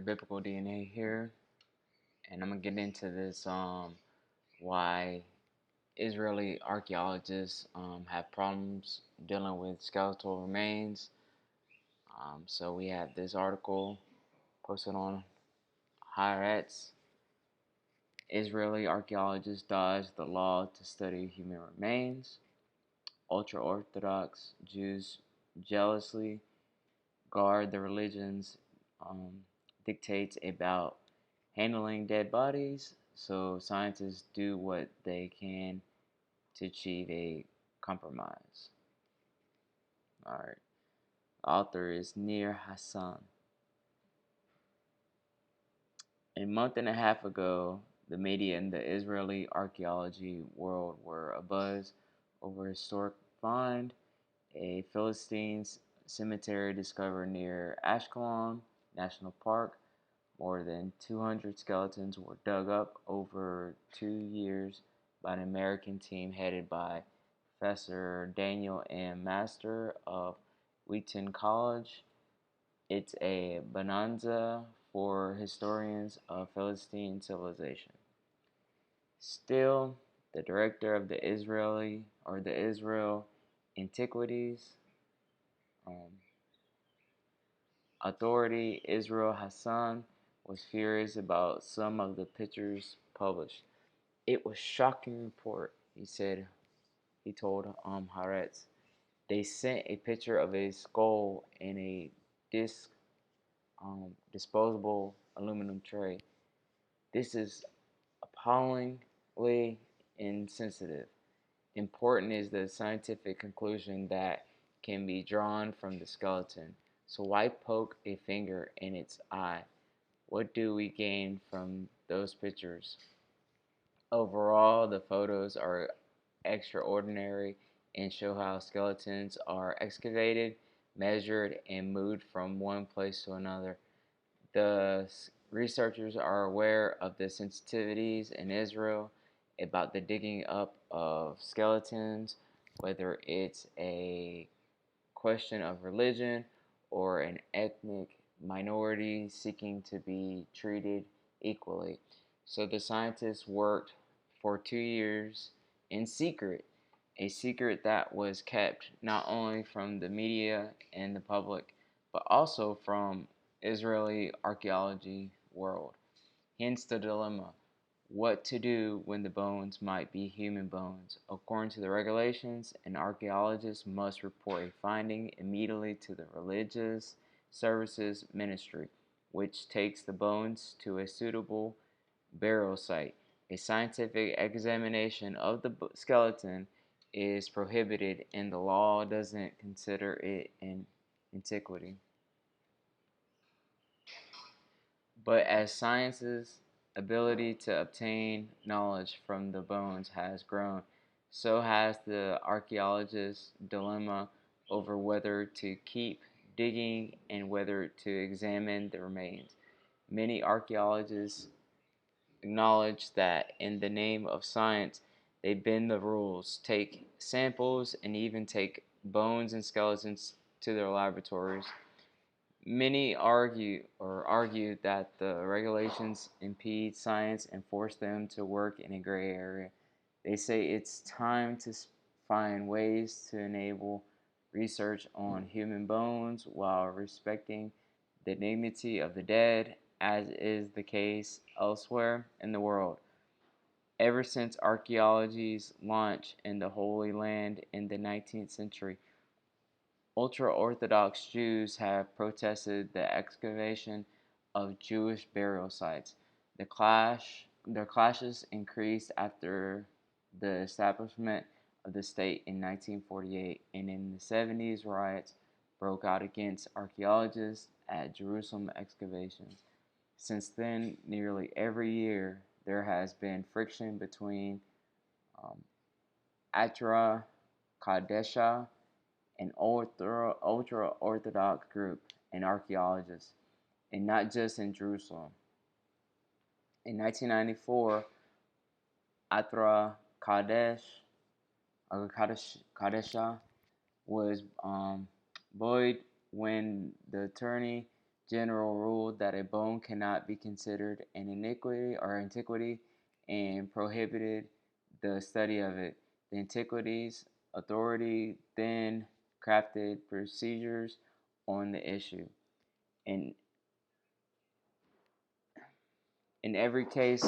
Biblical DNA here, and I'm gonna get into this why Israeli archaeologists have problems dealing with skeletal remains. So we have this article posted on Haaretz. Israeli archaeologists dodge the law to study human remains. Ultra-Orthodox Jews jealously guard the religion's dictates about handling dead bodies, so scientists do what they can to achieve a compromise. Alright, the author is Nir Hassan. A month and a half ago, the media in the Israeli archaeology world were abuzz over a historic find, a Philistine cemetery discovered near Ashkelon National Park. More than 200 skeletons were dug up over 2 years by an American team headed by Professor Daniel M. Master of Wheaton College. It's a bonanza for historians of Philistine civilization. Still, the director of the Israel Antiquities Authority, Israel Hassan, was furious about some of the pictures published. It was a shocking report, he told Haaretz. They sent a picture of a skull in a disc disposable aluminum tray. This is appallingly insensitive. Important is the scientific conclusion that can be drawn from the skeleton. So why poke a finger in its eye? What do we gain from those pictures? Overall, the photos are extraordinary and show how skeletons are excavated, measured, and moved from one place to another. The researchers are aware of the sensitivities in Israel about the digging up of skeletons, whether it's a question of religion or an ethnic minority seeking to be treated equally. So the scientists worked for 2 years in secret, a secret that was kept not only from the media and the public, but also from Israeli archaeology world. Hence the dilemma: what to do when the bones might be human bones. According to the regulations, an archaeologist must report a finding immediately to the Religious Services Ministry, which takes the bones to a suitable burial site. A scientific examination of the skeleton is prohibited, and the law doesn't consider it an antiquity. But as science's ability to obtain knowledge from the bones has grown, so has the archaeologist's dilemma over whether to keep digging and whether to examine the remains. Many archaeologists acknowledge that in the name of science, they bend the rules, take samples, and even take bones and skeletons to their laboratories. Many argue that the regulations impede science and force them to work in a gray area. They say it's time to find ways to enable research on human bones while respecting the dignity of the dead, as is the case elsewhere in the world. Ever since archaeology's launch in the Holy Land in the 19th century, Ultra-Orthodox Jews have protested the excavation of Jewish burial sites. Their clashes increased after the establishment of the state in 1948, and in the 70s, riots broke out against archaeologists at Jerusalem excavations. Since then, nearly every year, there has been friction between um, Atra Kadesha, an ultra-Orthodox group, and archaeologists, and not just in Jerusalem. In 1994, Atra Kadesha was buoyed when the Attorney general rule that a bone cannot be considered an iniquity or antiquity and prohibited the study of it. The Antiquities Authority then crafted procedures on the issue. In, in every case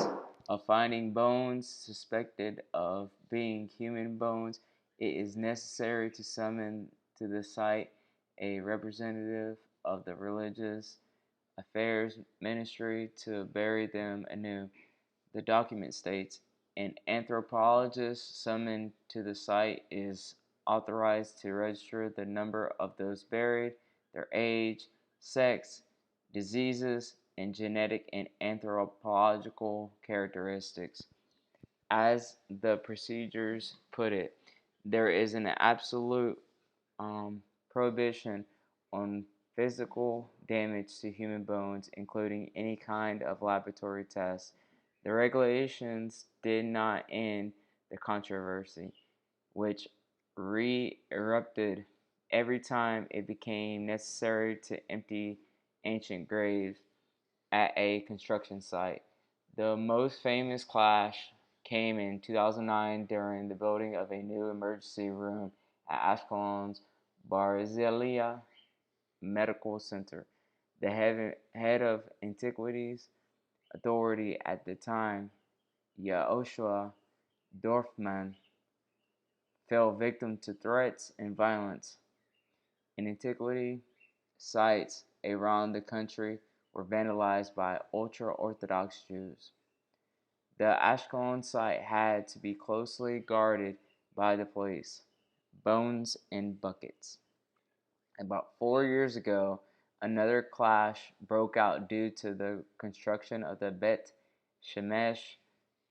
of finding bones suspected of being human bones, it is necessary to summon to the site a representative of the religious affairs ministry to bury them anew. The document states an anthropologist summoned to the site is authorized to register the number of those buried, their age, sex, diseases, and genetic and anthropological characteristics. As the procedures put it, there is an absolute prohibition on physical damage to human bones, including any kind of laboratory tests. The regulations did not end the controversy, which re erupted every time it became necessary to empty ancient graves at a construction site. The most famous clash came in 2009 during the building of a new emergency room at Ashkelon's Barzilai Medical Center. The head of Antiquities Authority at the time, Yaoshua Dorfman, fell victim to threats and violence. In antiquity, sites around the country were vandalized by Ultra-Orthodox Jews. The Ashkelon site had to be closely guarded by the police. Bones in buckets. About 4 years ago, another clash broke out due to the construction of the Bet Shemesh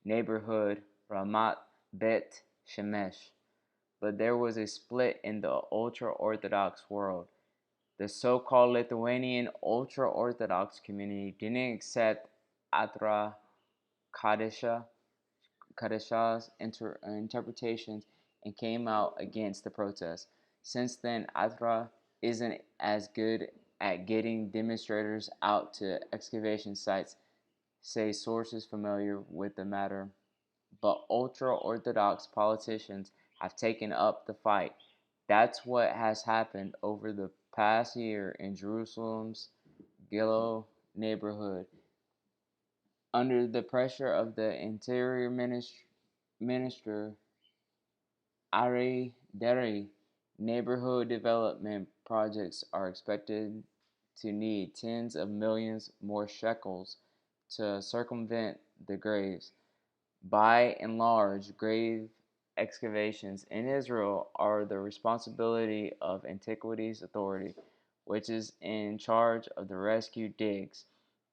neighborhood Ramat Bet Shemesh. But there was a split in the ultra-Orthodox world. The so-called Lithuanian ultra-Orthodox community didn't accept Atra Kadesha's interpretations and came out against the protest. Since then, Atra isn't as good at getting demonstrators out to excavation sites, say sources familiar with the matter. But ultra-Orthodox politicians have taken up the fight. That's what has happened over the past year in Jerusalem's Gilo neighborhood. Under the pressure of the Interior Minister Ari Deri, neighborhood development projects are expected to need tens of millions more shekels to circumvent the graves. By and large, grave excavations in Israel are the responsibility of Antiquities Authority, which is in charge of the rescue digs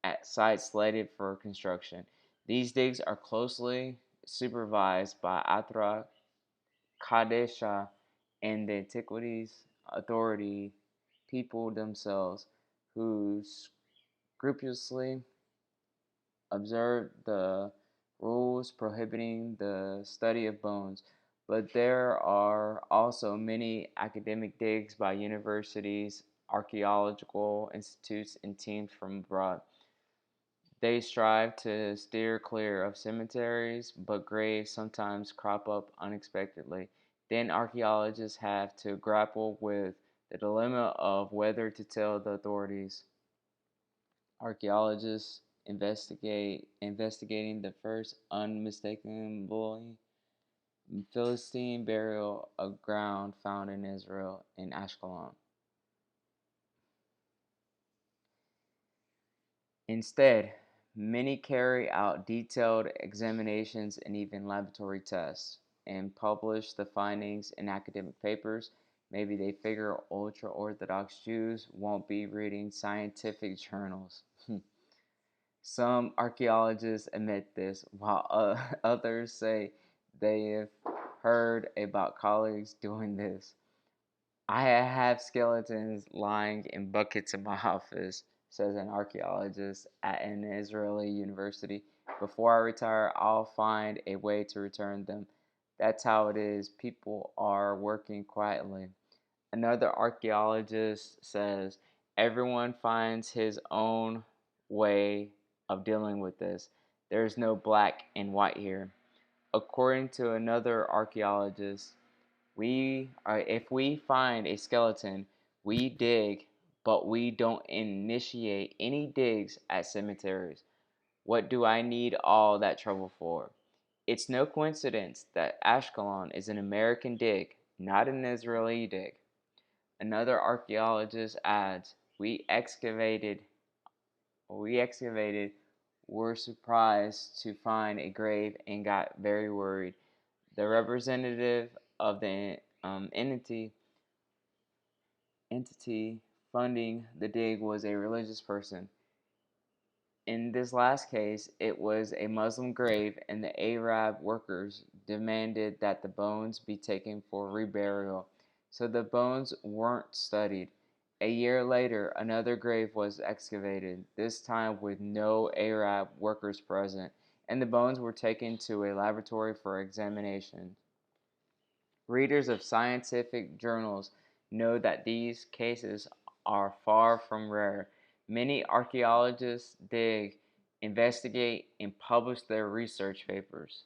at sites slated for construction. These digs are closely supervised by Atra Kadesha and the Antiquities Authority people themselves, who scrupulously observe the rules prohibiting the study of bones. But there are also many academic digs by universities, archaeological institutes, and teams from abroad. They strive to steer clear of cemeteries, but graves sometimes crop up unexpectedly. Then archaeologists have to grapple with the dilemma of whether to tell the authorities. Archaeologists investigating the first unmistakably Philistine burial of ground found in Israel in Ashkelon. Instead, many carry out detailed examinations and even laboratory tests and publish the findings in academic papers. Maybe they figure ultra-Orthodox Jews won't be reading scientific journals. Some archaeologists admit this, while others say they've heard about colleagues doing this. I have skeletons lying in buckets in my office, says an archaeologist at an Israeli university. Before I retire, I'll find a way to return them. That's how it is. People are working quietly. Another archaeologist says Everyone finds his own way of dealing with this. There's no black and white here. According to another archaeologist, if we find a skeleton, we dig, but we don't initiate any digs at cemeteries. What do I need all that trouble for? It's no coincidence that Ashkelon is an American dig, not an Israeli dig. Another archaeologist adds, we excavated, were surprised to find a grave and got very worried. The representative of the entity funding the dig was a religious person. In this last case, it was a Muslim grave, and the Arab workers demanded that the bones be taken for reburial, so the bones weren't studied. A year later, another grave was excavated, this time with no Arab workers present, and the bones were taken to a laboratory for examination. Readers of scientific journals know that these cases are far from rare. Many archaeologists dig, investigate, and publish their research papers.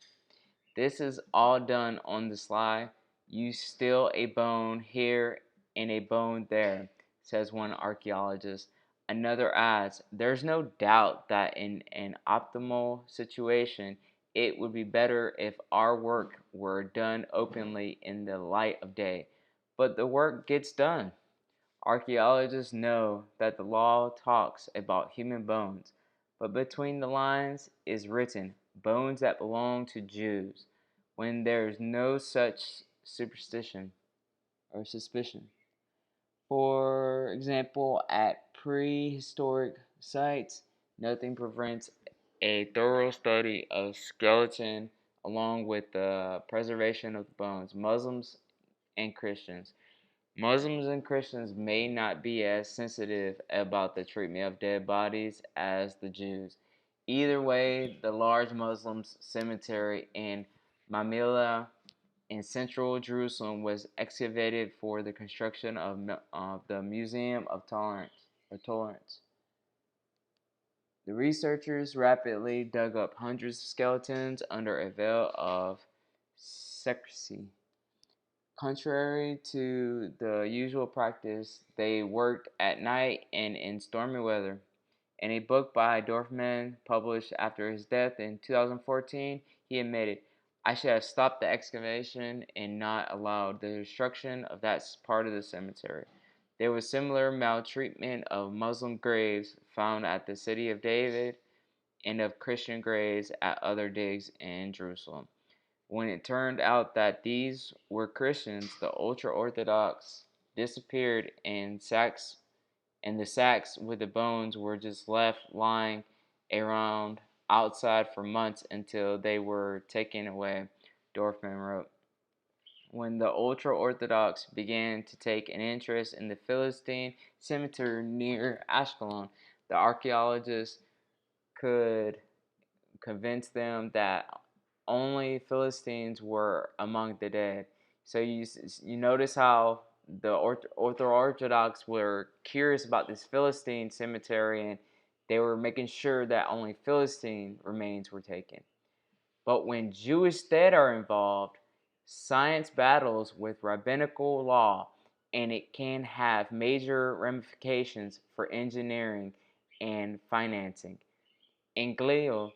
This is all done on the sly. You steal a bone here and a bone there, says one archaeologist. Another adds, there's no doubt that in an optimal situation, it would be better if our work were done openly in the light of day. But the work gets done. Archaeologists know that the law talks about human bones, but between the lines is written bones that belong to Jews, when there is no such superstition or suspicion. For example, at prehistoric sites, nothing prevents a thorough study of skeleton along with the preservation of the bones. And Christians. Muslims and Christians may not be as sensitive about the treatment of dead bodies as the Jews. Either way, the large Muslim cemetery in Mamilla in central Jerusalem was excavated for the construction of the Museum of Tolerance. The researchers rapidly dug up hundreds of skeletons under a veil of secrecy. Contrary to the usual practice, they worked at night and in stormy weather. In a book by Dorfman published after his death in 2014, he admitted, I should have stopped the excavation and not allowed the destruction of that part of the cemetery. There was similar maltreatment of Muslim graves found at the City of David and of Christian graves at other digs in Jerusalem. When it turned out that these were Christians, the Ultra-Orthodox disappeared and the sacks with the bones were just left lying around outside for months until they were taken away, Dorfman wrote. When the Ultra-Orthodox began to take an interest in the Philistine cemetery near Ashkelon, the archaeologists could convince them that only Philistines were among the dead. So you notice how the Orthodox were curious about this Philistine cemetery, and they were making sure that only Philistine remains were taken. But when Jewish dead are involved, science battles with rabbinical law, and it can have major ramifications for engineering and financing. In Glio,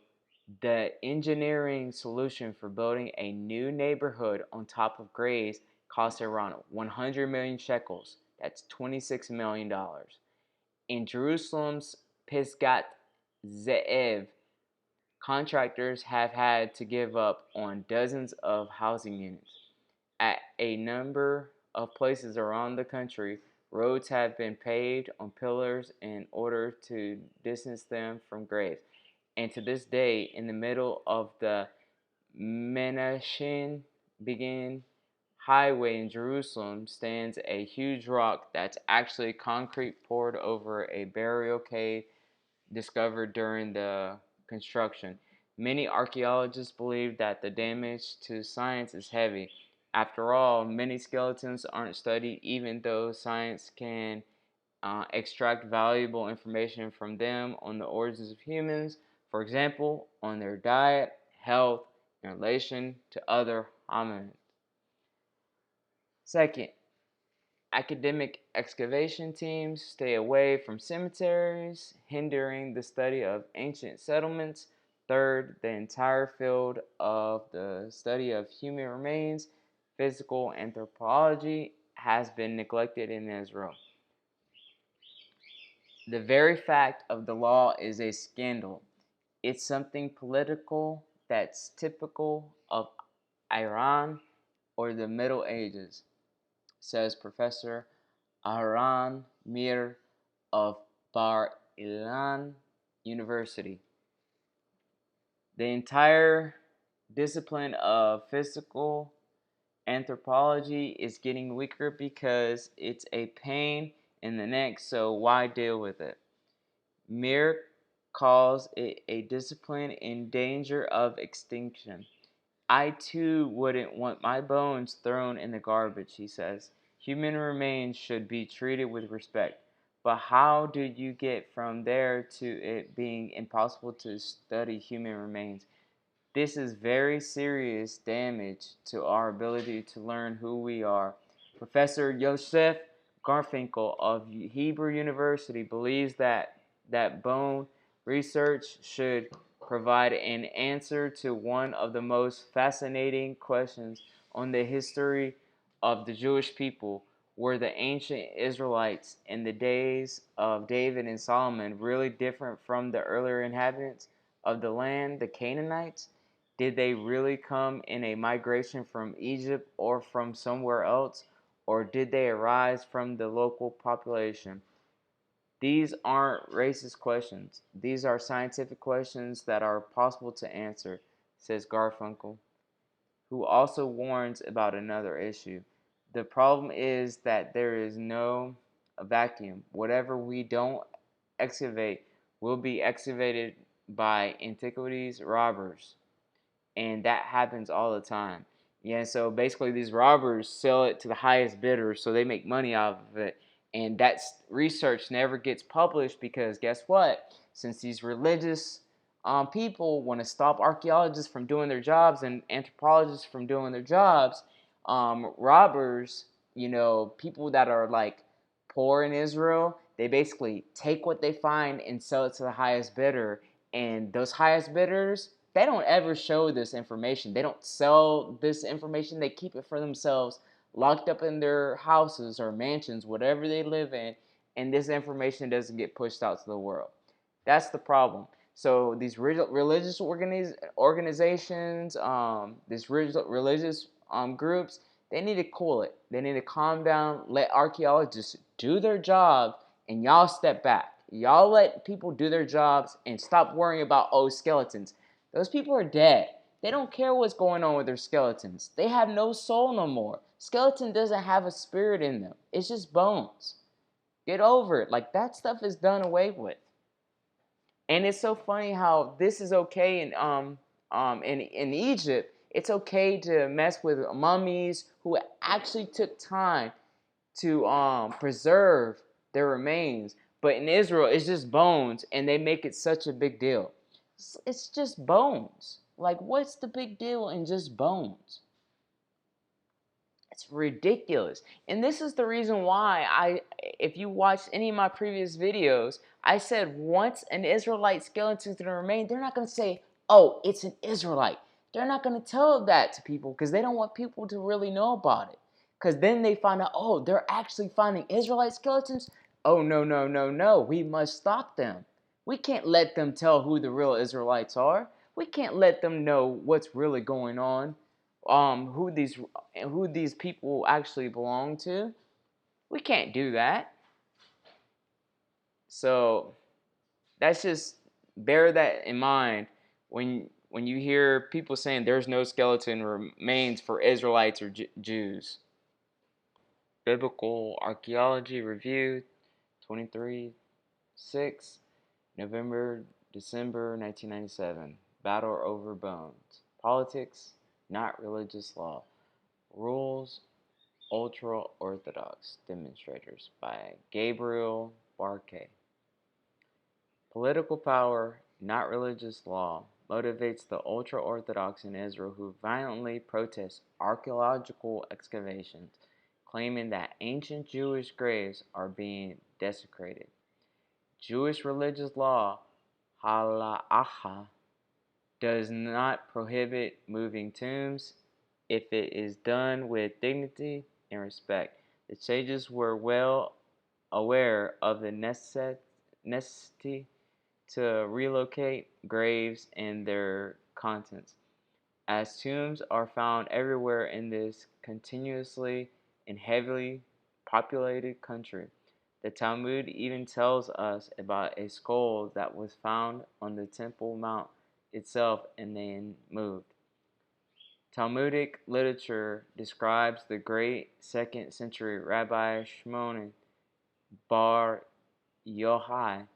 the engineering solution for building a new neighborhood on top of graves cost around 100 million shekels. That's $26 million. In Jerusalem's Pisgat Ze'ev, contractors have had to give up on dozens of housing units. At a number of places around the country, roads have been paved on pillars in order to distance them from graves. And to this day, in the middle of the Menachem Begin highway in Jerusalem stands a huge rock that's actually concrete poured over a burial cave discovered during the construction. Many archaeologists believe that the damage to science is heavy. After all, many skeletons aren't studied even though science can extract valuable information from them on the origins of humans, for example, on their diet, health, in relation to other hominids. Second, academic excavation teams stay away from cemeteries, hindering the study of ancient settlements. Third, the entire field of the study of human remains, physical anthropology, has been neglected in Israel. The very fact of the law is a scandal. It's something political that's typical of Iran or the Middle Ages, says Professor Aharon Mir of Bar Ilan University. The entire discipline of physical anthropology is getting weaker because it's a pain in the neck, so why deal with it? Mir calls it a discipline in danger of extinction. I too wouldn't want my bones thrown in the garbage, he says. Human remains should be treated with respect. But how do you get from there to it being impossible to study human remains? This is very serious damage to our ability to learn who we are. Professor Yosef Garfinkel of Hebrew University believes that bone research should provide an answer to one of the most fascinating questions on the history of the Jewish people. Were the ancient Israelites in the days of David and Solomon really different from the earlier inhabitants of the land, the Canaanites? Did they really come in a migration from Egypt or from somewhere else? Or did they arise from the local population? These aren't racist questions. These are scientific questions that are possible to answer, says Garfunkel, who also warns about another issue. The problem is that there is no vacuum. Whatever we don't excavate will be excavated by antiquities robbers, and that happens all the time. Yeah, so basically these robbers sell it to the highest bidder, so they make money off of it. And that research never gets published because guess what? Since these religious people want to stop archaeologists from doing their jobs and anthropologists from doing their jobs, robbers, people that are like poor in Israel, they basically take what they find and sell it to the highest bidder. And those highest bidders, they don't ever show this information. They don't sell this information. They keep it for themselves, locked up in their houses or mansions, whatever they live in, and this information doesn't get pushed out to the world. That's the problem. So these religious organizations, these religious groups, they need to cool it. They need to calm down, let archaeologists do their job, and y'all step back. Y'all let people do their jobs and stop worrying about, oh, skeletons. Those people are dead. They don't care what's going on with their skeletons. They have no soul no more. Skeleton doesn't have a spirit in them. It's just bones. Get over it. Like, that stuff is done away with. And it's so funny how this is okay in Egypt. It's okay to mess with mummies who actually took time to preserve their remains. But in Israel, it's just bones, and they make it such a big deal. It's just bones. Like, what's the big deal in just bones? It's ridiculous. And this is the reason why if you watched any of my previous videos, I said once an Israelite skeleton is going to remain, they're not going to say, oh, it's an Israelite. They're not going to tell that to people because they don't want people to really know about it. Because then they find out, oh, they're actually finding Israelite skeletons. Oh, no, no, no, no. We must stop them. We can't let them tell who the real Israelites are. We can't let them know what's really going on, who these people actually belong to. We can't do that. So that's just, bear that in mind when you hear people saying there's no skeleton remains for Israelites or Jews. Biblical Archaeology Review 23/6, November, December 1997. Battle over bones. Politics, not religious law. Rules Ultra-Orthodox Demonstrators by Gabriel Barkay. Political power, not religious law, motivates the ultra-Orthodox in Israel who violently protest archaeological excavations, claiming that ancient Jewish graves are being desecrated. Jewish religious law, halacha, does not prohibit moving tombs if it is done with dignity and respect. The sages were well aware of the necessity to relocate graves and their contents, as tombs are found everywhere in this continuously and heavily populated country. The Talmud even tells us about a skull that was found on the Temple Mount itself and then moved. Talmudic literature describes the great 2nd century Rabbi Shimon bar Yochai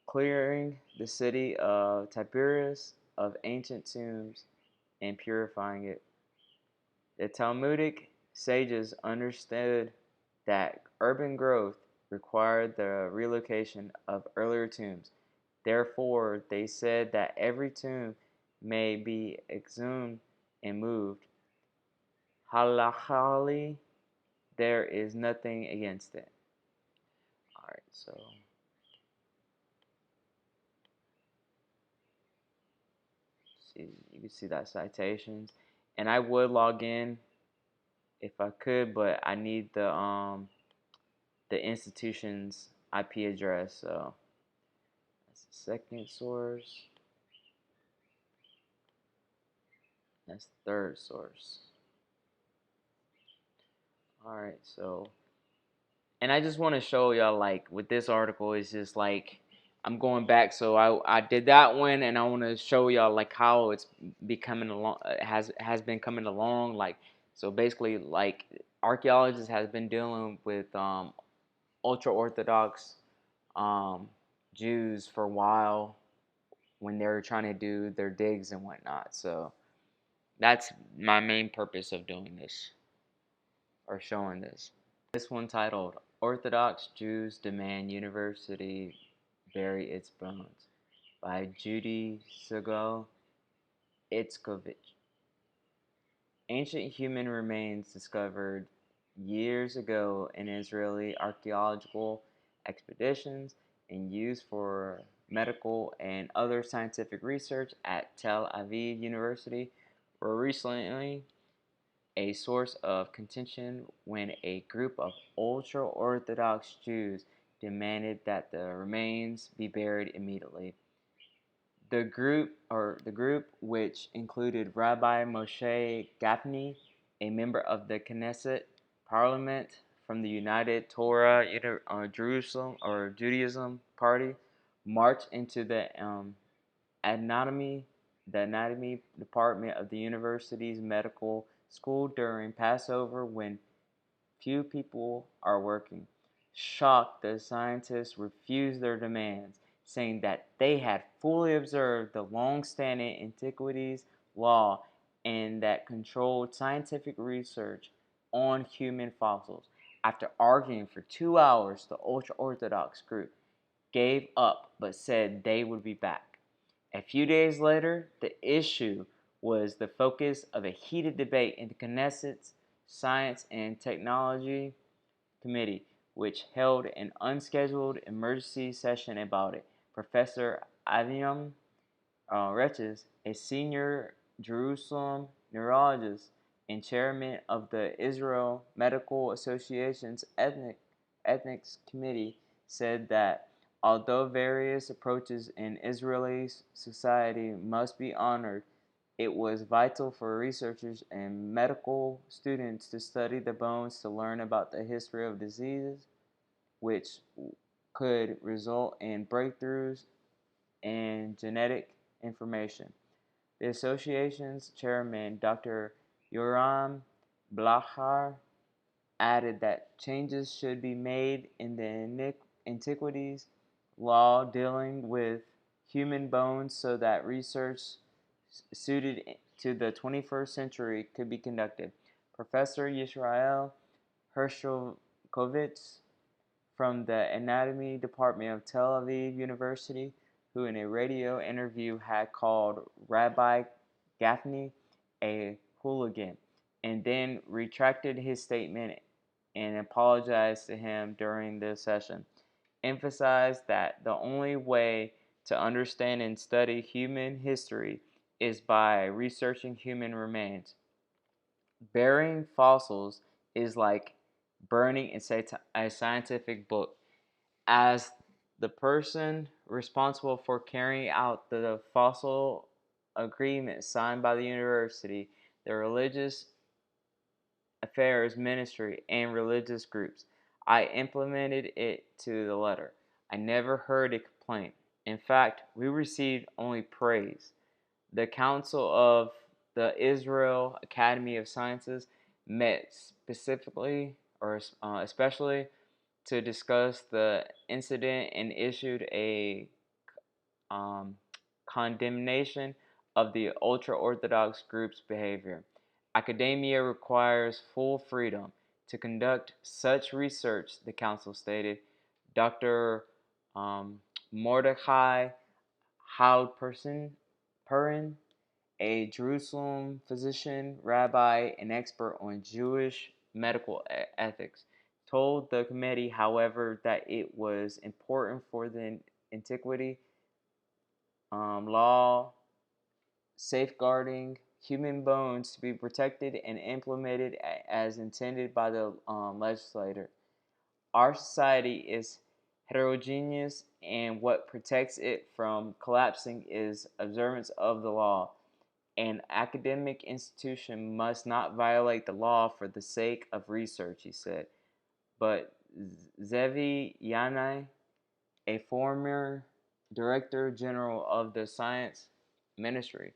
clearing the city of Tiberias of ancient tombs and purifying it. The Talmudic sages understood that urban growth required the relocation of earlier tombs. Therefore, they said that every tomb may be exhumed and moved. Halachically, there is nothing against it. All right, so see, you can see that citations, and I would log in if I could, but I need the institution's IP address. So that's the second source. That's the third source. All right, so and I just want to show y'all like with this article it's just like I'm going back, so I did that one, and I want to show y'all like how it's becoming along has been coming along. Like so basically like archaeologists has been dealing with ultra-Orthodox Jews for a while when they're trying to do their digs and whatnot. So that's my main purpose of doing this or showing this. This one titled Orthodox Jews Demand University Bury Its Bones by Judy Segal Itzkovich. Ancient human remains discovered years ago in Israeli archaeological expeditions and used for medical and other scientific research at Tel Aviv University were recently a source of contention when a group of ultra-Orthodox Jews demanded that the remains be buried immediately. The group, which included Rabbi Moshe Gafni, a member of the Knesset Parliament from the United Torah Jerusalem or Judaism Party, marched into anatomy the anatomy department of the university's medical school during Passover when few people are working. Shocked, the scientists refused their demands, saying that they had fully observed the long-standing antiquities law and that controlled scientific research on human fossils. After arguing for 2 hours, the ultra-Orthodox group gave up but said they would be back. A few days later, the issue was the focus of a heated debate in the Knesset's Science and Technology Committee, which held an unscheduled emergency session about it. Professor Aviam Reches, a senior Jerusalem neurologist and chairman of the Israel Medical Association's Ethics Committee, said that although various approaches in Israeli society must be honored, it was vital for researchers and medical students to study the bones to learn about the history of diseases, which could result in breakthroughs in genetic information. The association's chairman, Dr. Yoram Blachar, added that changes should be made in the antiquities law dealing with human bones so that research suited to the 21st century could be conducted. Professor Yisrael Hershelkovitz from the Anatomy Department of Tel Aviv University, who in a radio interview had called Rabbi Gaffney a hooligan, and then retracted his statement and apologized to him during the session, emphasized that the only way to understand and study human history is by researching human remains. Burying fossils is like burning a scientific book. As the person responsible for carrying out the fossil agreement signed by the university, the religious affairs ministry, and religious groups, I implemented it to the letter. I never heard a complaint. In fact, we received only praise. The Council of the Israel Academy of Sciences met specifically or especially to discuss the incident and issued a condemnation of the Ultra-Orthodox group's behavior. Academia requires full freedom to conduct such research, the council stated. Dr. Mordechai Halperson, a Jerusalem physician, rabbi, and expert on Jewish medical ethics, told the committee, however, that it was important for the antiquity law safeguarding human bones to be protected and implemented as intended by the legislator. Our society is heterogeneous, and what protects it from collapsing is observance of the law. An academic institution must not violate the law for the sake of research, he said. But Zevi Yanai, a former director general of the science ministry,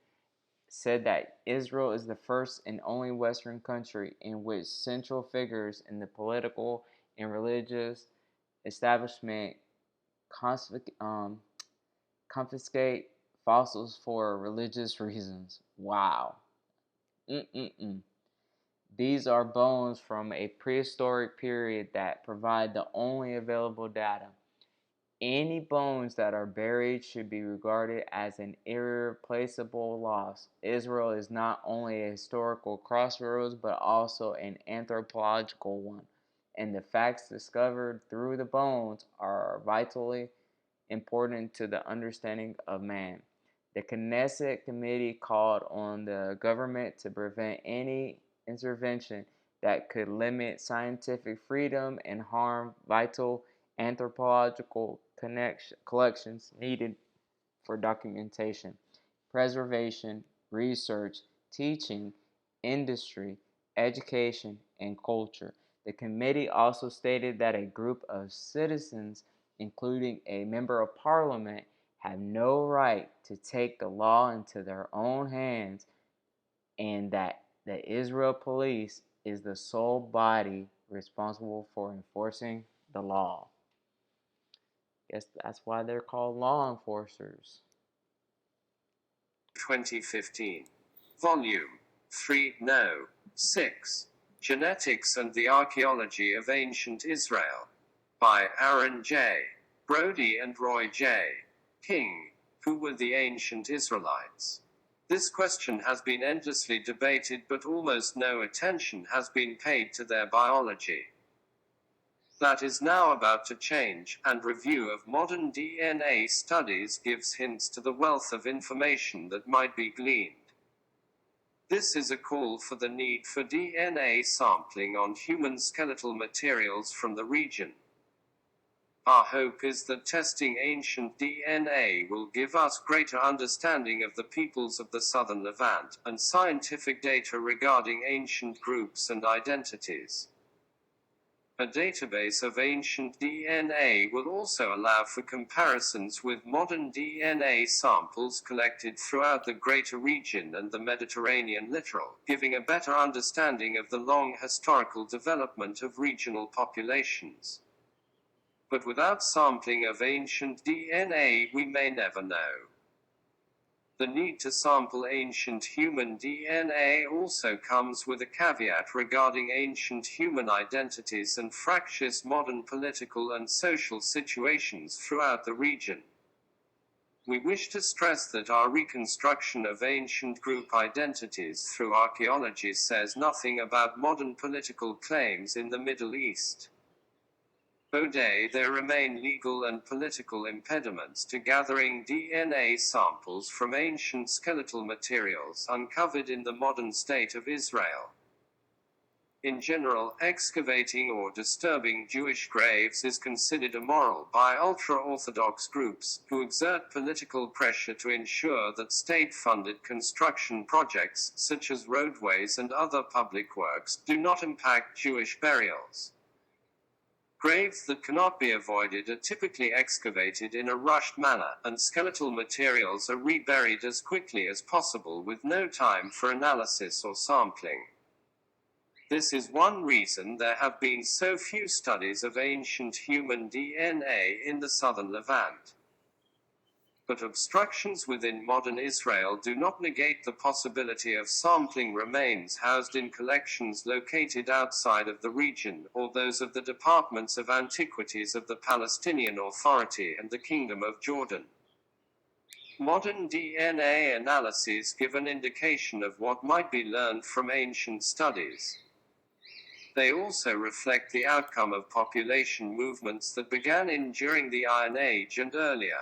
said that Israel is the first and only Western country in which central figures in the political and religious establishment confiscate fossils for religious reasons. Wow. These are bones from a prehistoric period that provide the only available data. Any bones that are buried should be regarded as an irreplaceable loss. Israel is not only a historical crossroads, but also an anthropological one, and the facts discovered through the bones are vitally important to the understanding of man. The Knesset committee called on the government to prevent any intervention that could limit scientific freedom and harm vital anthropological collections needed for documentation, preservation, research, teaching, industry, education, and culture. The committee also stated that a group of citizens, including a member of parliament, have no right to take the law into their own hands, and that the Israel police is the sole body responsible for enforcing the law. Guess that's why they're called law enforcers. 2015. Volume 3, No. 6. Genetics and the Archaeology of Ancient Israel. By Aaron J. Brody and Roy J. King. Who were the ancient Israelites? This question has been endlessly debated, but almost no attention has been paid to their biology. That is now about to change, and review of modern DNA studies gives hints to the wealth of information that might be gleaned. This is a call for the need for DNA sampling on human skeletal materials from the region. Our hope is that testing ancient DNA will give us greater understanding of the peoples of the southern Levant, and scientific data regarding ancient groups and identities. A database of ancient DNA will also allow for comparisons with modern DNA samples collected throughout the greater region and the Mediterranean littoral, giving a better understanding of the long historical development of regional populations. But without sampling of ancient DNA, we may never know. The need to sample ancient human DNA also comes with a caveat regarding ancient human identities and fractious modern political and social situations throughout the region. We wish to stress that our reconstruction of ancient group identities through archaeology says nothing about modern political claims in the Middle East. Today there remain legal and political impediments to gathering DNA samples from ancient skeletal materials uncovered in the modern state of Israel. In general, excavating or disturbing Jewish graves is considered immoral by ultra-Orthodox groups, who exert political pressure to ensure that state-funded construction projects, such as roadways and other public works, do not impact Jewish burials. Graves that cannot be avoided are typically excavated in a rushed manner, and skeletal materials are reburied as quickly as possible with no time for analysis or sampling. This is one reason there have been so few studies of ancient human DNA in the southern Levant. But obstructions within modern Israel do not negate the possibility of sampling remains housed in collections located outside of the region, or those of the Departments of Antiquities of the Palestinian Authority and the Kingdom of Jordan. Modern DNA analyses give an indication of what might be learned from ancient studies. They also reflect the outcome of population movements that began during the Iron Age and earlier.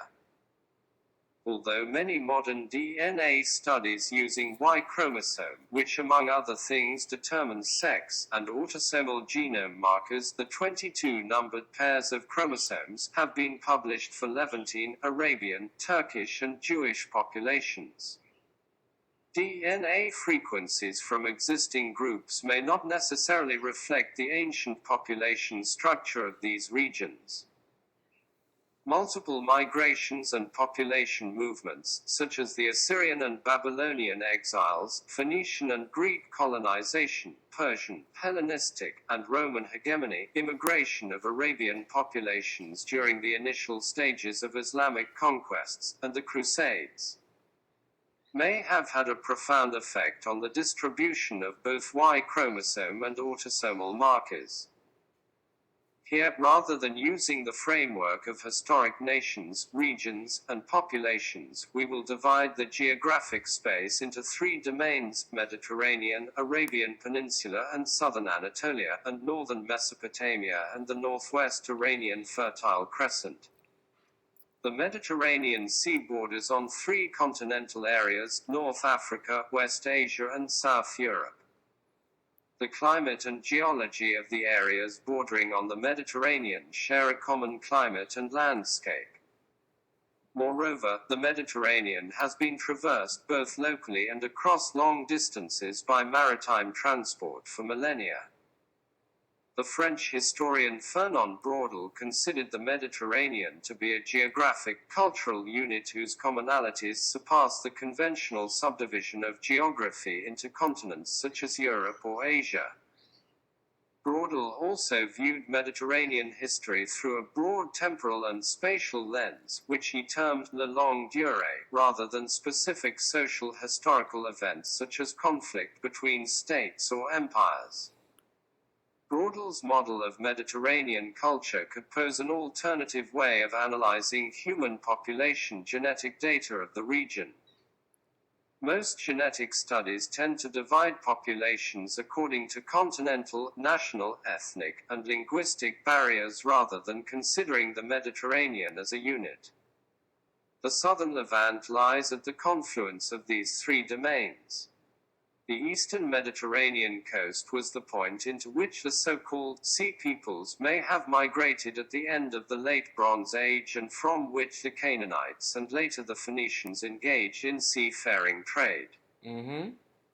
Although many modern DNA studies using Y chromosome, which among other things determines sex, and autosomal genome markers, the 22 numbered pairs of chromosomes, have been published for Levantine, Arabian, Turkish and Jewish populations. DNA frequencies from existing groups may not necessarily reflect the ancient population structure of these regions. Multiple migrations and population movements, such as the Assyrian and Babylonian exiles, Phoenician and Greek colonization, Persian, Hellenistic, and Roman hegemony, immigration of Arabian populations during the initial stages of Islamic conquests, and the Crusades, may have had a profound effect on the distribution of both Y chromosome and autosomal markers. Here, rather than using the framework of historic nations, regions, and populations, we will divide the geographic space into three domains: Mediterranean, Arabian Peninsula and southern Anatolia, and northern Mesopotamia and the northwest Iranian Fertile Crescent. The Mediterranean Sea borders on three continental areas: North Africa, West Asia and South Europe. The climate and geology of the areas bordering on the Mediterranean share a common climate and landscape. Moreover, the Mediterranean has been traversed both locally and across long distances by maritime transport for millennia. The French historian Fernand Braudel considered the Mediterranean to be a geographic, cultural unit whose commonalities surpass the conventional subdivision of geography into continents such as Europe or Asia. Braudel also viewed Mediterranean history through a broad temporal and spatial lens, which he termed la longue durée, rather than specific social historical events such as conflict between states or empires. Braudel's model of Mediterranean culture could pose an alternative way of analyzing human population genetic data of the region. Most genetic studies tend to divide populations according to continental, national, ethnic, and linguistic barriers rather than considering the Mediterranean as a unit. The southern Levant lies at the confluence of these three domains. The eastern Mediterranean coast was the point into which the so-called sea peoples may have migrated at the end of the Late Bronze Age, and from which the Canaanites and later the Phoenicians engaged in seafaring trade.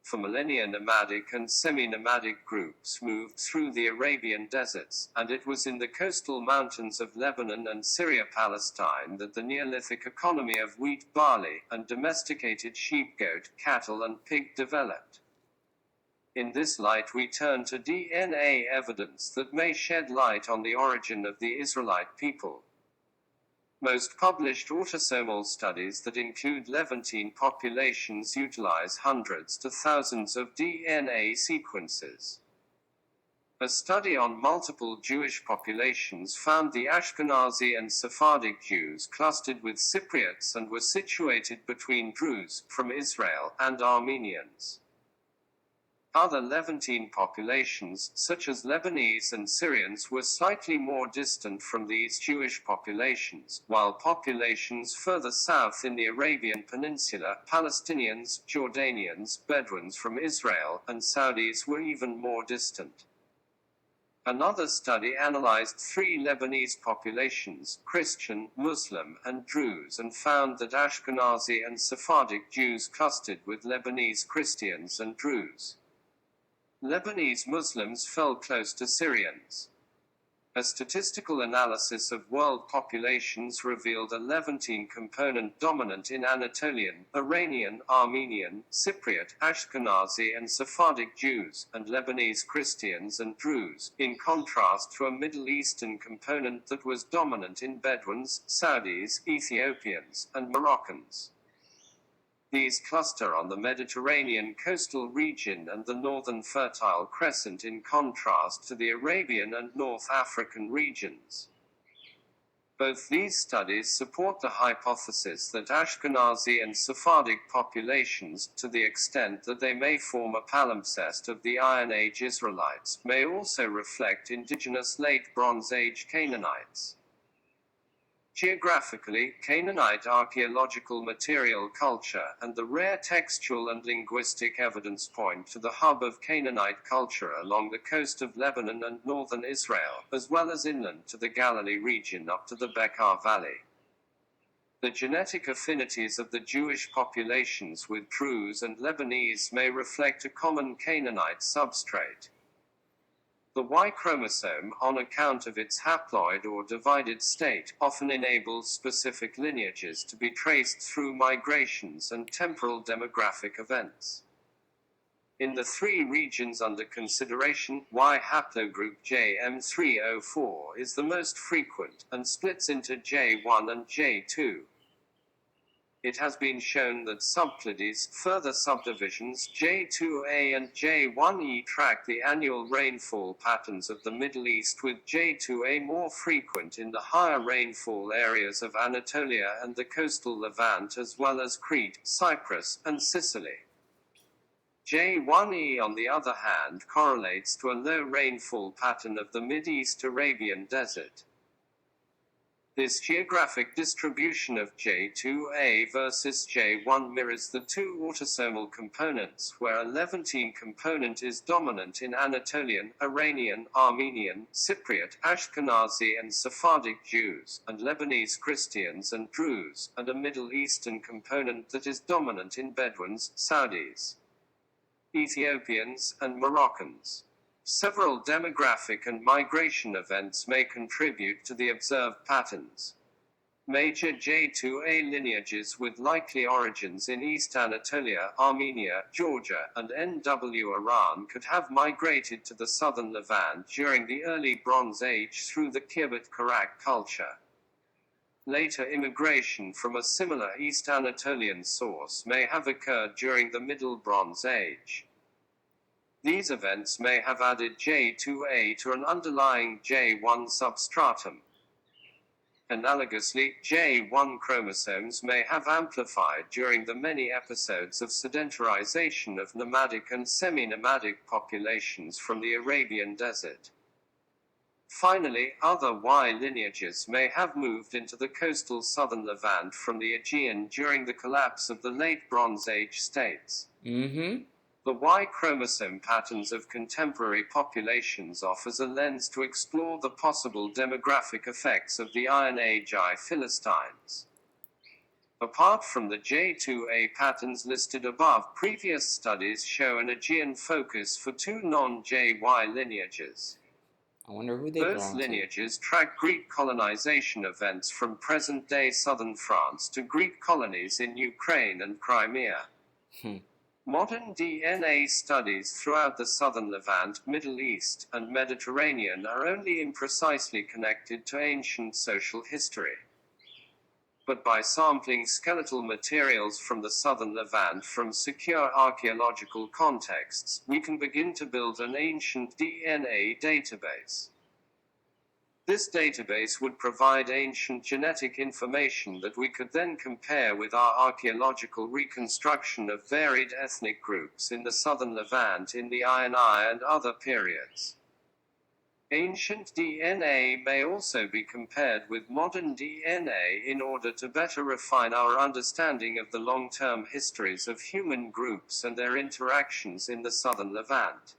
For millennia, nomadic and semi-nomadic groups moved through the Arabian deserts, and it was in the coastal mountains of Lebanon and Syria-Palestine that the Neolithic economy of wheat, barley, and domesticated sheep, goat, cattle and pig developed. In this light we turn to DNA evidence that may shed light on the origin of the Israelite people. Most published autosomal studies that include Levantine populations utilize hundreds to thousands of DNA sequences. A study on multiple Jewish populations found the Ashkenazi and Sephardic Jews clustered with Cypriots and were situated between Druze, from Israel, and Armenians. Other Levantine populations, such as Lebanese and Syrians, were slightly more distant from these Jewish populations, while populations further south in the Arabian Peninsula, Palestinians, Jordanians, Bedouins from Israel, and Saudis were even more distant. Another study analyzed 3 Lebanese populations, Christian, Muslim, and Druze, and found that Ashkenazi and Sephardic Jews clustered with Lebanese Christians and Druze. Lebanese Muslims fell close to Syrians. A statistical analysis of world populations revealed a Levantine component dominant in Anatolian, Iranian, Armenian, Cypriot, Ashkenazi and Sephardic Jews, and Lebanese Christians and Druze, in contrast to a Middle Eastern component that was dominant in Bedouins, Saudis, Ethiopians, and Moroccans. These cluster on the Mediterranean coastal region and the northern Fertile Crescent in contrast to the Arabian and North African regions. Both these studies support the hypothesis that Ashkenazi and Sephardic populations, to the extent that they may form a palimpsest of the Iron Age Israelites, may also reflect indigenous Late Bronze Age Canaanites. Geographically, Canaanite archaeological material culture and the rare textual and linguistic evidence point to the hub of Canaanite culture along the coast of Lebanon and northern Israel, as well as inland to the Galilee region up to the Bekaa Valley. The genetic affinities of the Jewish populations with Druze and Lebanese may reflect a common Canaanite substrate. The Y chromosome, on account of its haploid or divided state, often enables specific lineages to be traced through migrations and temporal demographic events. In the 3 regions under consideration, Y haplogroup JM304 is the most frequent, and splits into J1 and J2. It has been shown that subclades, further subdivisions J2A and J1E, track the annual rainfall patterns of the Middle East, with J2A more frequent in the higher rainfall areas of Anatolia and the coastal Levant, as well as Crete, Cyprus, and Sicily. J1E, on the other hand, correlates to a low rainfall pattern of the Mid-East Arabian Desert. This geographic distribution of J2A versus J1 mirrors the 2 autosomal components, where a Levantine component is dominant in Anatolian, Iranian, Armenian, Cypriot, Ashkenazi and Sephardic Jews, and Lebanese Christians and Druze, and a Middle Eastern component that is dominant in Bedouins, Saudis, Ethiopians, and Moroccans. Several demographic and migration events may contribute to the observed patterns. Major J2A lineages with likely origins in East Anatolia, Armenia, Georgia, and NW Iran could have migrated to the southern Levant during the early Bronze Age through the Kibbut-Karak culture. Later immigration from a similar East Anatolian source may have occurred during the Middle Bronze Age. These events may have added J2A to an underlying J1 substratum. Analogously, J1 chromosomes may have amplified during the many episodes of sedentarization of nomadic and semi-nomadic populations from the Arabian Desert. Finally, other Y lineages may have moved into the coastal southern Levant from the Aegean during the collapse of the late Bronze Age states. The Y chromosome patterns of contemporary populations offers a lens to explore the possible demographic effects of the Iron Age I Philistines. Apart from the J2A patterns listed above, previous studies show an Aegean focus for 2 non-JY lineages. I wonder who they Both belong to. lineages track Greek colonization events from present-day southern France to Greek colonies in Ukraine and Crimea. Modern DNA studies throughout the southern Levant, Middle East, and Mediterranean are only imprecisely connected to ancient social history. but by sampling skeletal materials from the southern Levant from secure archaeological contexts, we can begin to build an ancient DNA database. This database would provide ancient genetic information that we could then compare with our archaeological reconstruction of varied ethnic groups in the southern Levant in the Iron Age and other periods. Ancient DNA may also be compared with modern DNA in order to better refine our understanding of the long-term histories of human groups and their interactions in the southern Levant.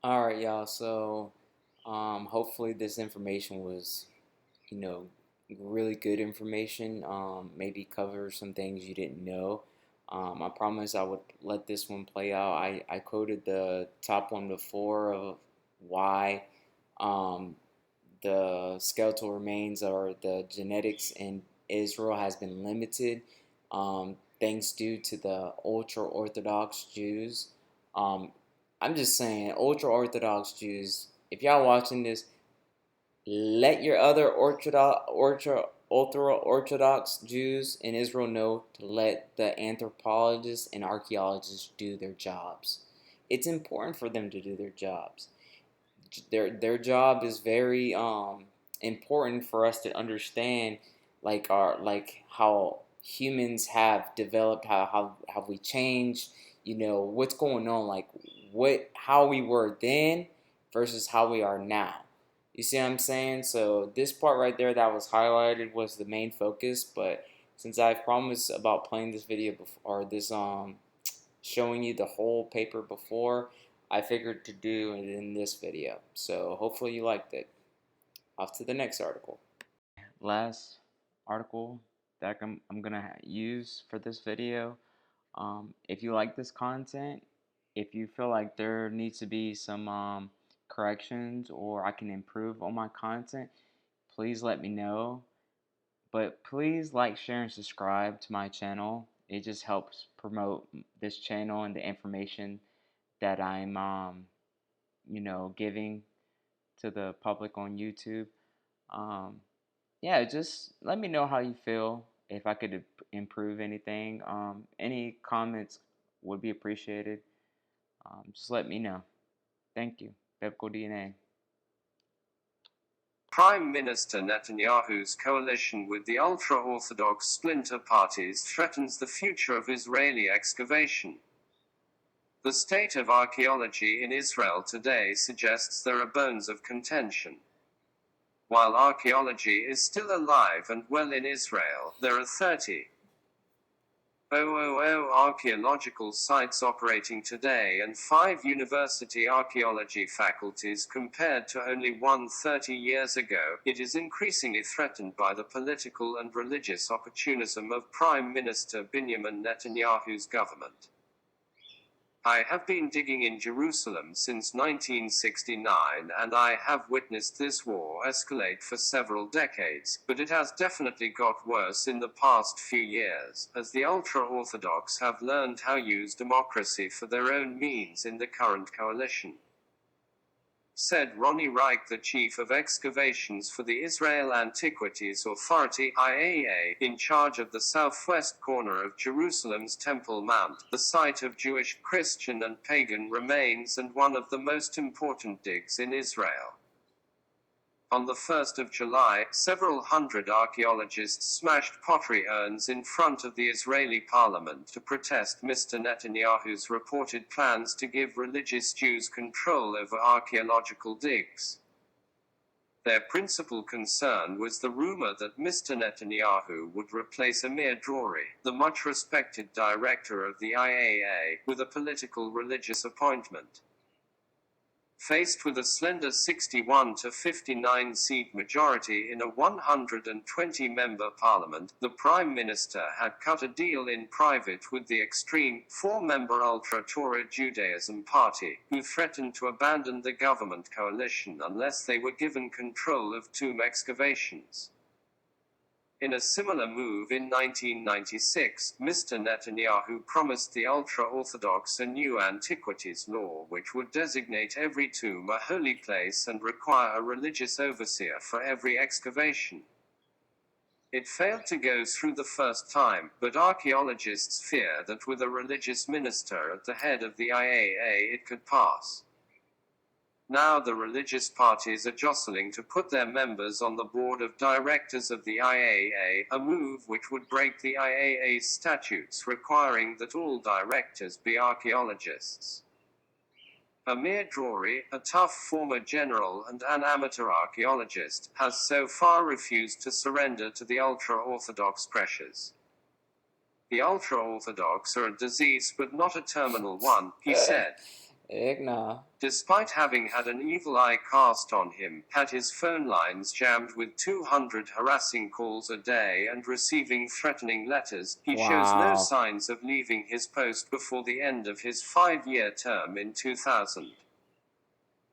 Alright, y'all, so hopefully this information was, really good information. Maybe cover some things you didn't know. I promise I would let this one play out. I quoted the top one before of why the skeletal remains or the genetics in Israel has been limited, thanks due to the Ultra-Orthodox Jews. I'm just saying, Ultra-Orthodox Jews, if y'all watching this, let your other Ultra-Orthodox Jews in Israel know to let the anthropologists and archaeologists do their jobs. It's important for them to do their jobs. Their job is very important for us to understand, like how humans have developed, how have we changed, what's going on, like how we were then versus how we are now. You see what I'm saying? So this part right there that was highlighted was the main focus, but since I've promised about playing this video before, or this showing you the whole paper before, I figured to do it in this video. So hopefully you liked it. Off to the next article. Last article that I'm gonna use for this video. If you like this content, if you feel like there needs to be some corrections or I can improve on my content, please let me know. But please like, share, and subscribe to my channel. It just helps promote this channel and the information that I'm giving to the public on YouTube. Yeah, just let me know how you feel, if I could improve anything. Any comments would be appreciated. Just let me know. Thank you. Biblical DNA. Prime Minister Netanyahu's coalition with the ultra-Orthodox splinter parties threatens the future of Israeli excavation. The state of archaeology in Israel today suggests there are bones of contention. While archaeology is still alive and well in Israel, there are 30 archaeological sites operating today and 5 university archaeology faculties compared to only 30 years ago. It is increasingly threatened by the political and religious opportunism of Prime Minister Benjamin Netanyahu's government. I have been digging in Jerusalem since 1969 and I have witnessed this war escalate for several decades, but it has definitely got worse in the past few years, as the ultra-Orthodox have learned how to use democracy for their own means in the current coalition. Said Ronnie Reich, the chief of excavations for the Israel Antiquities Authority (IAA), in charge of the southwest corner of Jerusalem's Temple Mount, the site of Jewish, Christian and pagan remains and one of the most important digs in Israel. On the 1st of July, several hundred archaeologists smashed pottery urns in front of the Israeli parliament to protest Mr. Netanyahu's reported plans to give religious Jews control over archaeological digs. Their principal concern was the rumor that Mr. Netanyahu would replace Amir Drori, the much-respected director of the IAA, with a political religious appointment. Faced with a slender 61 to 59 seat majority in a 120-member parliament, the Prime Minister had cut a deal in private with the extreme, 4-member Ultra-Torah Judaism Party, who threatened to abandon the government coalition unless they were given control of tomb excavations. In a similar move in 1996, Mr. Netanyahu promised the ultra-Orthodox a new antiquities law which would designate every tomb a holy place and require a religious overseer for every excavation. It failed to go through the first time, but archaeologists fear that with a religious minister at the head of the IAA it could pass. Now the religious parties are jostling to put their members on the board of directors of the IAA, a move which would break the IAA's statutes requiring that all directors be archaeologists. Amir Drori, a tough former general and an amateur archaeologist, has so far refused to surrender to the ultra-Orthodox pressures. The ultra-Orthodox are a disease but not a terminal one, he said. Heck nah. Despite having had an evil eye cast on him, had his phone lines jammed with 200 harassing calls a day and receiving threatening letters, he shows no Wow. signs of leaving his post before the end of his 5-year term in 2000.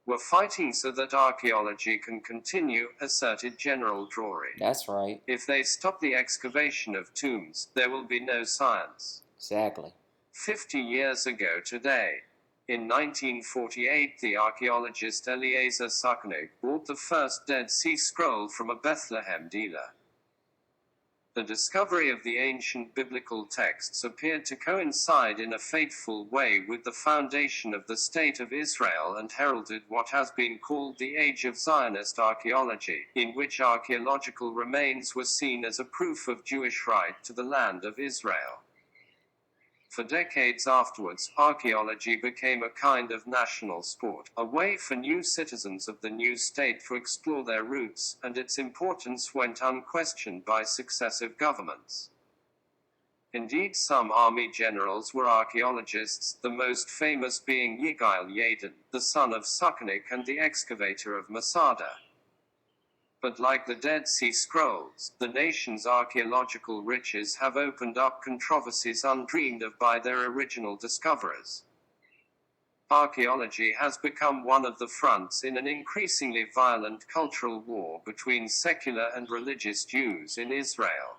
We're fighting so that archaeology can continue, asserted General Drori. That's right. If they stop the excavation of tombs, there will be no science. Exactly. 50 years ago today, in 1948, the archaeologist Eliezer Sukenik bought the first Dead Sea Scroll from a Bethlehem dealer. The discovery of the ancient biblical texts appeared to coincide in a fateful way with the foundation of the State of Israel and heralded what has been called the Age of Zionist Archaeology, in which archaeological remains were seen as a proof of Jewish right to the land of Israel. For decades afterwards, archaeology became a kind of national sport, a way for new citizens of the new state to explore their roots, and its importance went unquestioned by successive governments. Indeed, some army generals were archaeologists, the most famous being Yigael Yadin, the son of Sukenik and the excavator of Masada. But like the Dead Sea Scrolls, the nation's archaeological riches have opened up controversies undreamed of by their original discoverers. Archaeology has become one of the fronts in an increasingly violent cultural war between secular and religious Jews in Israel.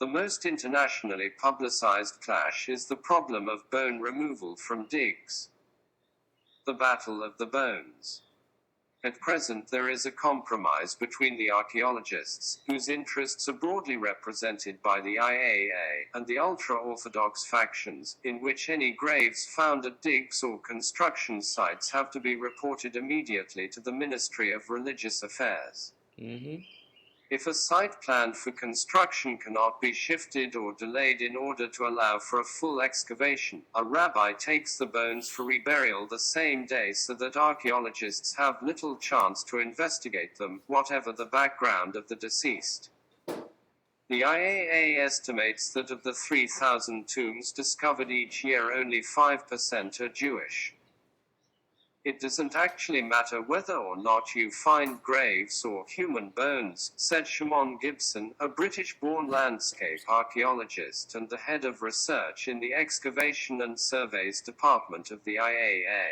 The most internationally publicized clash is the problem of bone removal from digs. The Battle of the Bones. At present there is a compromise between the archaeologists, whose interests are broadly represented by the IAA, and the ultra-Orthodox factions, in which any graves found at digs or construction sites have to be reported immediately to the Ministry of Religious Affairs. If a site planned for construction cannot be shifted or delayed in order to allow for a full excavation, a rabbi takes the bones for reburial the same day so that archaeologists have little chance to investigate them, whatever the background of the deceased. The IAA estimates that of the 3,000 tombs discovered each year, only 5% are Jewish. It doesn't actually matter whether or not you find graves or human bones, said Shimon Gibson, a British-born landscape archaeologist and the head of research in the Excavation and Surveys Department of the IAA.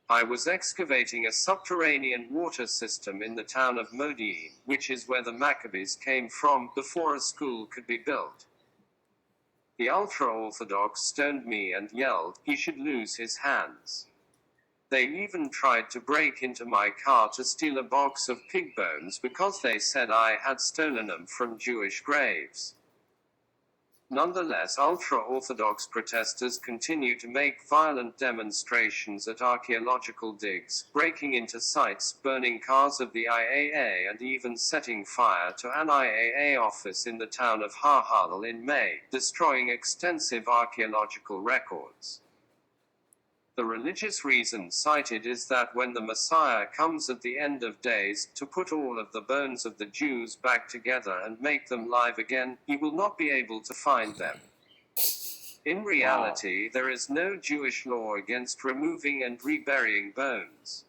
I was excavating a subterranean water system in the town of Modi'in, which is where the Maccabees came from, before a school could be built. The ultra-Orthodox stoned me and yelled he should lose his hands. They even tried to break into my car to steal a box of pig bones because they said I had stolen them from Jewish graves. Nonetheless, ultra-Orthodox protesters continue to make violent demonstrations at archaeological digs, breaking into sites, burning cars of the IAA and even setting fire to an IAA office in the town of Har in May, destroying extensive archaeological records. The religious reason cited is that when the Messiah comes at the end of days, to put all of the bones of the Jews back together and make them live again, he will not be able to find them. In reality, there is no Jewish law against removing and reburying bones.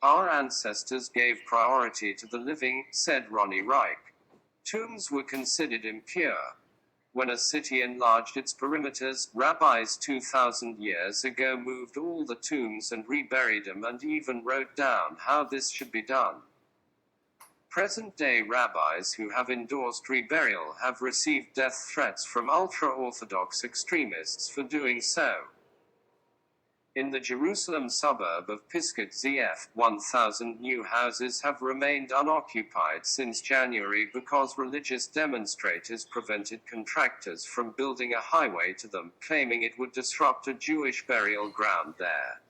Our ancestors gave priority to the living, said Ronnie Reich. Tombs were considered impure. When a city enlarged its perimeters, rabbis 2,000 years ago moved all the tombs and reburied them and even wrote down how this should be done. Present-day rabbis who have endorsed reburial have received death threats from ultra-Orthodox extremists for doing so. In the Jerusalem suburb of Pisgat ZF, 1,000 new houses have remained unoccupied since January because religious demonstrators prevented contractors from building a highway to them, claiming it would disrupt a Jewish burial ground there.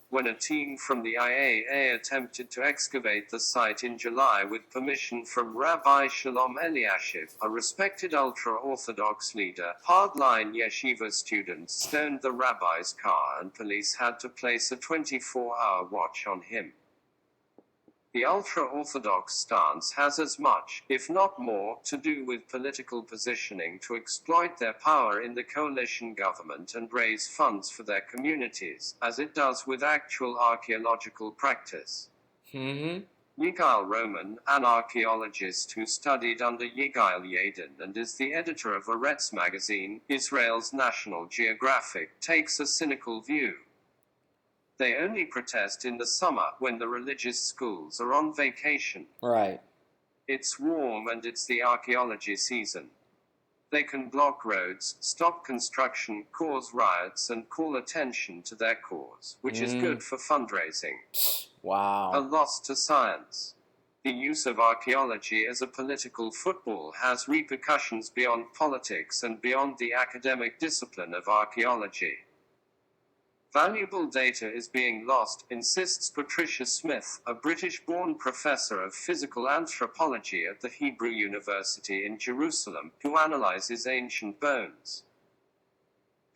When a team from the IAA attempted to excavate the site in July with permission from Rabbi Shalom Eliashiv, a respected ultra-Orthodox leader, hardline yeshiva students stoned the rabbi's car and police had to place a 24-hour watch on him. The ultra-Orthodox stance has as much, if not more, to do with political positioning to exploit their power in the coalition government and raise funds for their communities, as it does with actual archaeological practice. Yigael Roman, an archaeologist who studied under Yigael Yadin and is the editor of Haaretz magazine, Israel's National Geographic, takes a cynical view. They only protest in the summer when the religious schools are on vacation. Right. It's warm and it's the archaeology season. They can block roads, stop construction, cause riots, and call attention to their cause, which is good for fundraising. Wow. A loss to science. The use of archaeology as a political football has repercussions beyond politics and beyond the academic discipline of archaeology. Valuable data is being lost, insists Patricia Smith, a British-born professor of physical anthropology at the Hebrew University in Jerusalem, who analyzes ancient bones.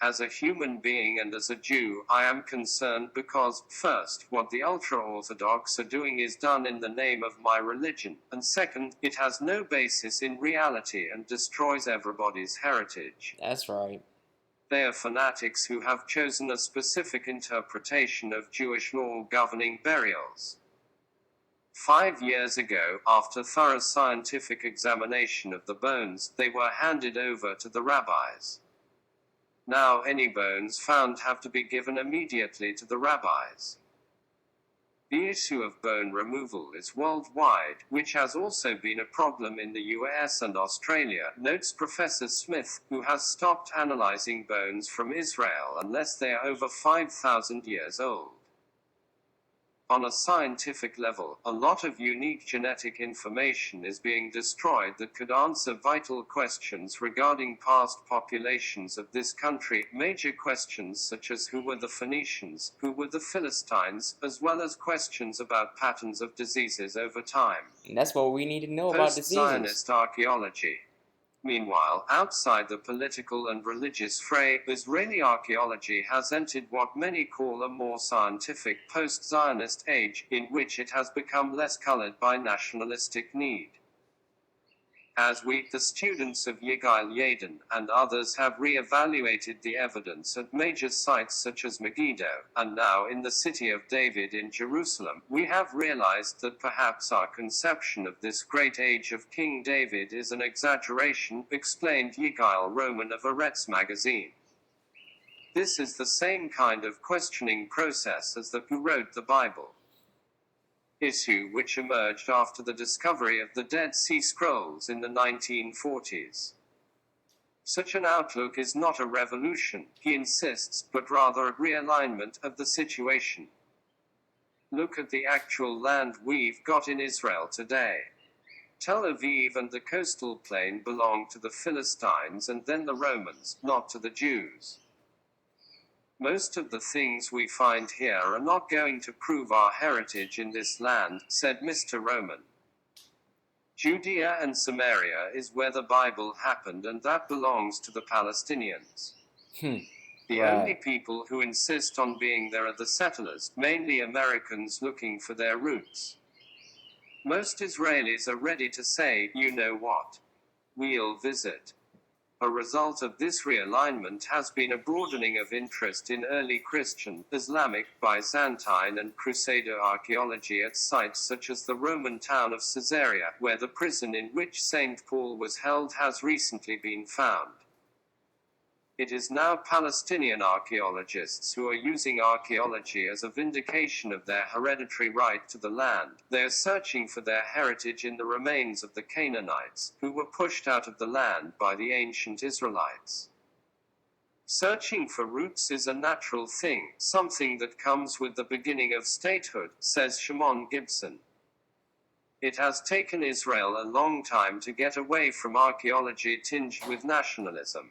As a human being and as a Jew, I am concerned because, first, what the ultra-Orthodox are doing is done in the name of my religion, and second, it has no basis in reality and destroys everybody's heritage. That's right. They are fanatics who have chosen a specific interpretation of Jewish law governing burials. 5 years ago, after thorough scientific examination of the bones, they were handed over to the rabbis. Now any bones found have to be given immediately to the rabbis. The issue of bone removal is worldwide, which has also been a problem in the US and Australia, notes Professor Smith, who has stopped analyzing bones from Israel unless they are over 5,000 years old. On a scientific level, a lot of unique genetic information is being destroyed that could answer vital questions regarding past populations of this country, major questions such as who were the Phoenicians, who were the Philistines, as well as questions about patterns of diseases over time. And that's what we need to know about diseases. Post-Zionist archaeology. Meanwhile, outside the political and religious fray, Israeli archaeology has entered what many call a more scientific post-Zionist age, in which it has become less colored by nationalistic need. As we, the students of Yigael Yadin, and others have re-evaluated the evidence at major sites such as Megiddo, and now in the city of David in Jerusalem, we have realized that perhaps our conception of this great age of King David is an exaggeration, explained Yigael Roman of Haaretz magazine. This is the same kind of questioning process as the who wrote the Bible issue which emerged after the discovery of the Dead Sea Scrolls in the 1940s. Such an outlook is not a revolution, he insists, but rather a realignment of the situation. Look at the actual land we've got in Israel today. Tel Aviv and the coastal plain belong to the Philistines and then the Romans, not to the Jews. Most of the things we find here are not going to prove our heritage in this land, said Mr. Roman. Judea and Samaria is where the Bible happened and that belongs to the Palestinians. The only people who insist on being there are the settlers, mainly Americans looking for their roots. Most Israelis are ready to say, you know what? We'll visit. A result of this realignment has been a broadening of interest in early Christian, Islamic, Byzantine and Crusader archaeology at sites such as the Roman town of Caesarea, where the prison in which St. Paul was held has recently been found. It is now Palestinian archaeologists who are using archaeology as a vindication of their hereditary right to the land. They are searching for their heritage in the remains of the Canaanites, who were pushed out of the land by the ancient Israelites. Searching for roots is a natural thing, something that comes with the beginning of statehood, says Shimon Gibson. It has taken Israel a long time to get away from archaeology tinged with nationalism.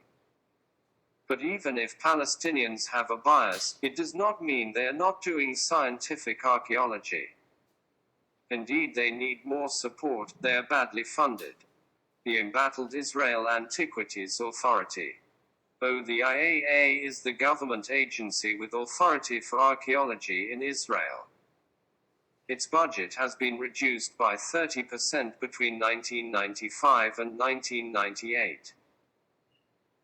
But even if Palestinians have a bias, it does not mean they are not doing scientific archaeology. Indeed, they need more support, they are badly funded. The embattled Israel Antiquities Authority. Though the IAA is the government agency with authority for archaeology in Israel. Its budget has been reduced by 30% between 1995 and 1998.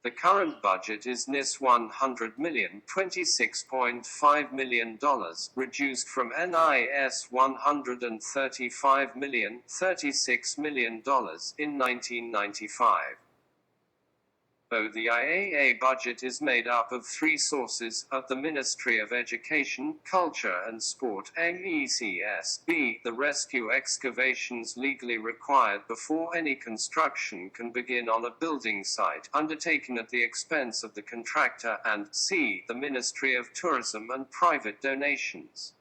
The current budget is NIS $100 million, $26.5 million, reduced from NIS $135 million, $36 million in 1995. Though the IAA budget is made up of three sources, of the Ministry of Education, Culture and Sport MECS, b. the rescue excavations legally required before any construction can begin on a building site, undertaken at the expense of the contractor, and c. the Ministry of Tourism and private donations.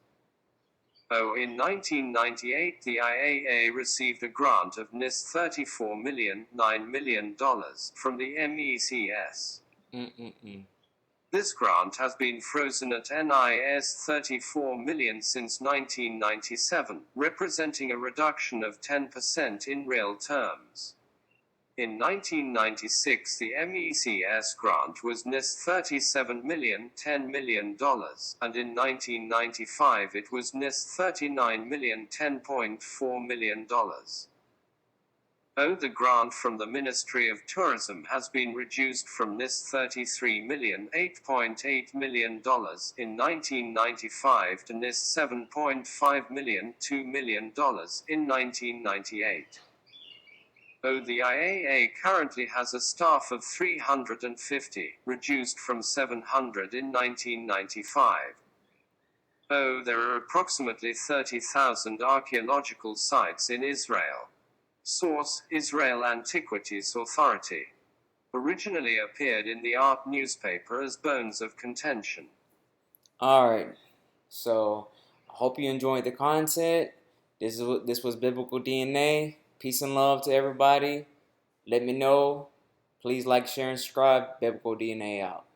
Though in 1998 the IAA received a grant of NIS $34 million, $9 million from the MECS. This grant has been frozen at NIS $34 million since 1997, representing a reduction of 10% in real terms. In 1996 the MECS grant was NIS $37 million, $10 million, and in 1995 it was NIS $39 million, $10.4 million. Though the grant from the Ministry of Tourism has been reduced from NIS $33 million, $8.8 million in 1995 to NIS $7.5 million, $2 million in 1998. Though the IAA currently has a staff of 350, reduced from 700 in 1995. Though there are approximately 30,000 archaeological sites in Israel. Source: Israel Antiquities Authority. Originally appeared in the art newspaper as Bones of Contention. Alright, so I hope you enjoyed the content. This was Biblical DNA. Peace and love to everybody. Let me know. Please like, share, and subscribe. Biblical DNA out.